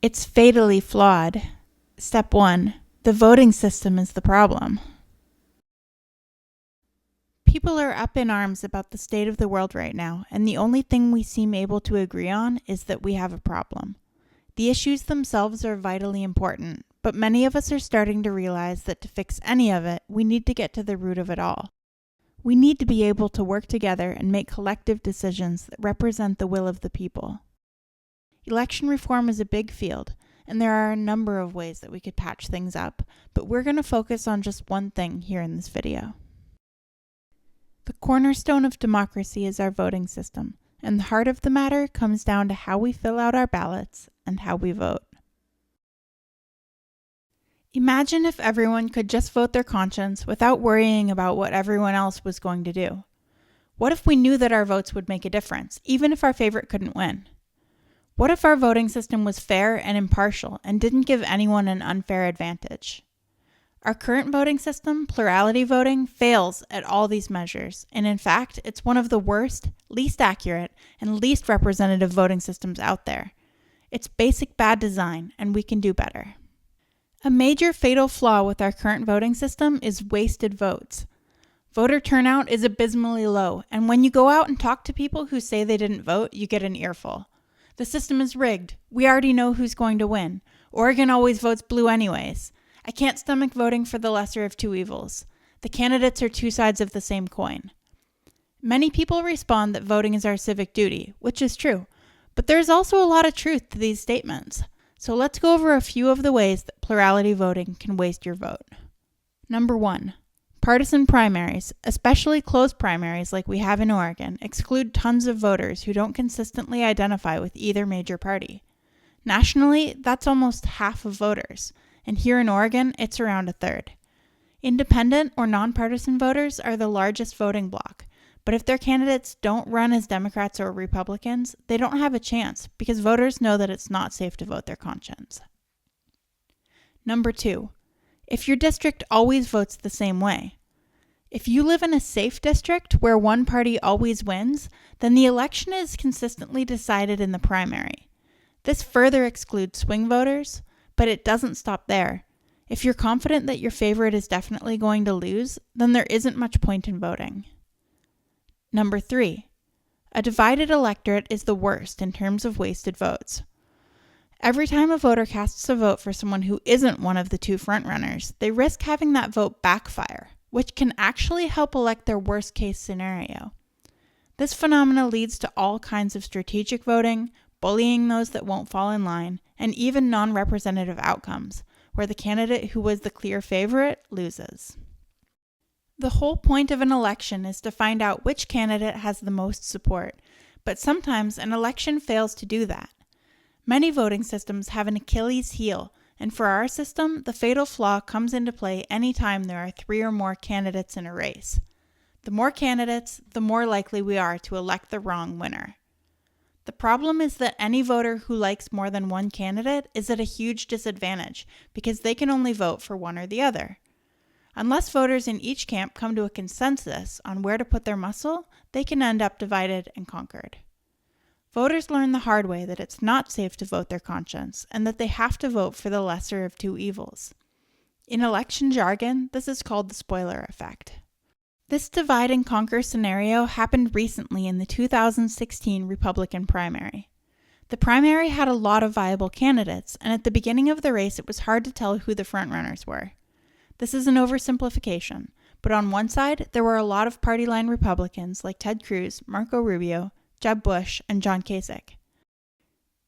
It's fatally flawed. Step 1. The voting system is the problem. People are up in arms about the state of the world right now, and the only thing we seem able to agree on is that we have a problem. The issues themselves are vitally important, but many of us are starting to realize that to fix any of it, we need to get to the root of it all. We need to be able to work together and make collective decisions that represent the will of the people. Election reform is a big field, and there are a number of ways that we could patch things up, but we're going to focus on just one thing here in this video. The cornerstone of democracy is our voting system, and the heart of the matter comes down to how we fill out our ballots and how we vote. Imagine if everyone could just vote their conscience without worrying about what everyone else was going to do. What if we knew that our votes would make a difference, even if our favorite couldn't win? What if our voting system was fair and impartial and didn't give anyone an unfair advantage? Our current voting system, plurality voting, fails at all these measures, and in fact, it's one of the worst, least accurate, and least representative voting systems out there. It's basic bad design, and we can do better. A major fatal flaw with our current voting system is wasted votes. Voter turnout is abysmally low, and when you go out and talk to people who say they didn't vote, you get an earful. The system is rigged. We already know who's going to win. Oregon always votes blue anyways. I can't stomach voting for the lesser of two evils. The candidates are two sides of the same coin. Many people respond that voting is our civic duty, which is true, but there's also a lot of truth to these statements. So let's go over a few of the ways that plurality voting can waste your vote. Number 1. Partisan primaries, especially closed primaries like we have in Oregon, exclude tons of voters who don't consistently identify with either major party. Nationally, that's almost half of voters, and here in Oregon, it's around a third. Independent or nonpartisan voters are the largest voting bloc, but if their candidates don't run as Democrats or Republicans, they don't have a chance because voters know that it's not safe to vote their conscience. Number 2. If your district always votes the same way. If you live in a safe district where one party always wins, then the election is consistently decided in the primary. This further excludes swing voters, but it doesn't stop there. If you're confident that your favorite is definitely going to lose, then there isn't much point in voting. Number 3. A divided electorate is the worst in terms of wasted votes. Every time a voter casts a vote for someone who isn't one of the two frontrunners, they risk having that vote backfire, which can actually help elect their worst-case scenario. This phenomena leads to all kinds of strategic voting, bullying those that won't fall in line, and even non-representative outcomes, where the candidate who was the clear favorite loses. The whole point of an election is to find out which candidate has the most support, but sometimes an election fails to do that. Many voting systems have an Achilles heel, and for our system, the fatal flaw comes into play anytime there are 3 or more candidates in a race. The more candidates, the more likely we are to elect the wrong winner. The problem is that any voter who likes more than one candidate is at a huge disadvantage because they can only vote for one or the other. Unless voters in each camp come to a consensus on where to put their muscle, they can end up divided and conquered. Voters learn the hard way that it's not safe to vote their conscience and that they have to vote for the lesser of two evils. In election jargon, this is called the spoiler effect. This divide and conquer scenario happened recently in the 2016 Republican primary. The primary had a lot of viable candidates, and at the beginning of the race it was hard to tell who the frontrunners were. This is an oversimplification, but on one side there were a lot of party line Republicans like Ted Cruz, Marco Rubio, Jeb Bush, and John Kasich.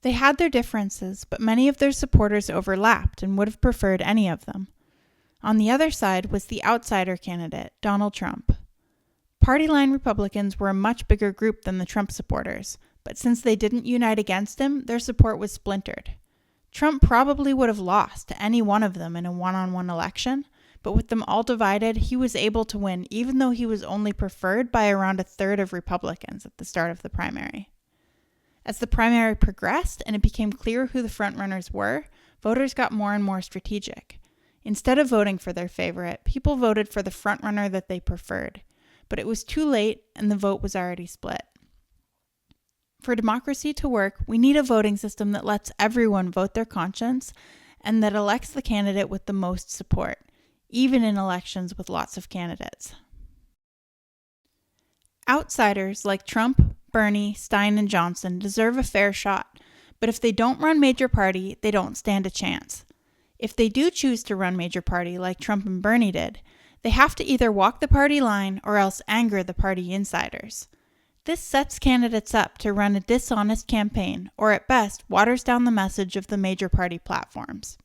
They had their differences, but many of their supporters overlapped and would have preferred any of them. On the other side was the outsider candidate, Donald Trump. Party line Republicans were a much bigger group than the Trump supporters, but since they didn't unite against him, their support was splintered. Trump probably would have lost to any one of them in a one-on-one election, but with them all divided, he was able to win even though he was only preferred by around a third of Republicans at the start of the primary. As the primary progressed and it became clear who the frontrunners were, voters got more and more strategic. Instead of voting for their favorite, people voted for the frontrunner that they preferred, but it was too late and the vote was already split. For democracy to work, we need a voting system that lets everyone vote their conscience and that elects the candidate with the most support, even in elections with lots of candidates. Outsiders like Trump, Bernie, Stein, and Johnson deserve a fair shot, but if they don't run major party, they don't stand a chance. If they do choose to run major party like Trump and Bernie did, they have to either walk the party line or else anger the party insiders. This sets candidates up to run a dishonest campaign, or at best, waters down the message of the major party platforms.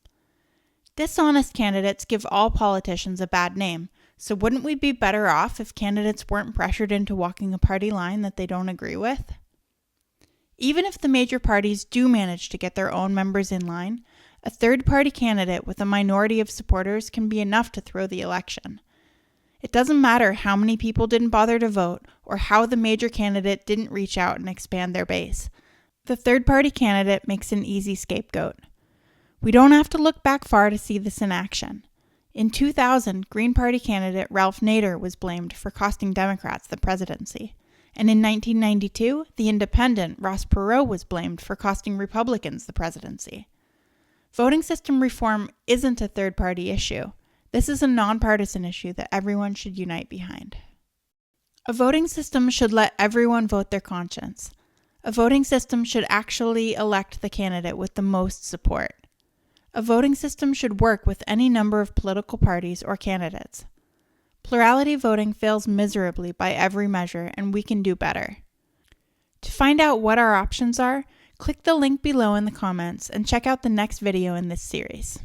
Dishonest candidates give all politicians a bad name, so wouldn't we be better off if candidates weren't pressured into walking a party line that they don't agree with? Even if the major parties do manage to get their own members in line, a third-party candidate with a minority of supporters can be enough to throw the election. It doesn't matter how many people didn't bother to vote or how the major candidate didn't reach out and expand their base. The third-party candidate makes an easy scapegoat. We don't have to look back far to see this in action. In 2000, Green Party candidate Ralph Nader was blamed for costing Democrats the presidency. And in 1992, the independent Ross Perot was blamed for costing Republicans the presidency. Voting system reform isn't a third-party issue. This is a nonpartisan issue that everyone should unite behind. A voting system should let everyone vote their conscience. A voting system should actually elect the candidate with the most support. A voting system should work with any number of political parties or candidates. Plurality voting fails miserably by every measure, and we can do better. To find out what our options are, click the link below in the comments and check out the next video in this series.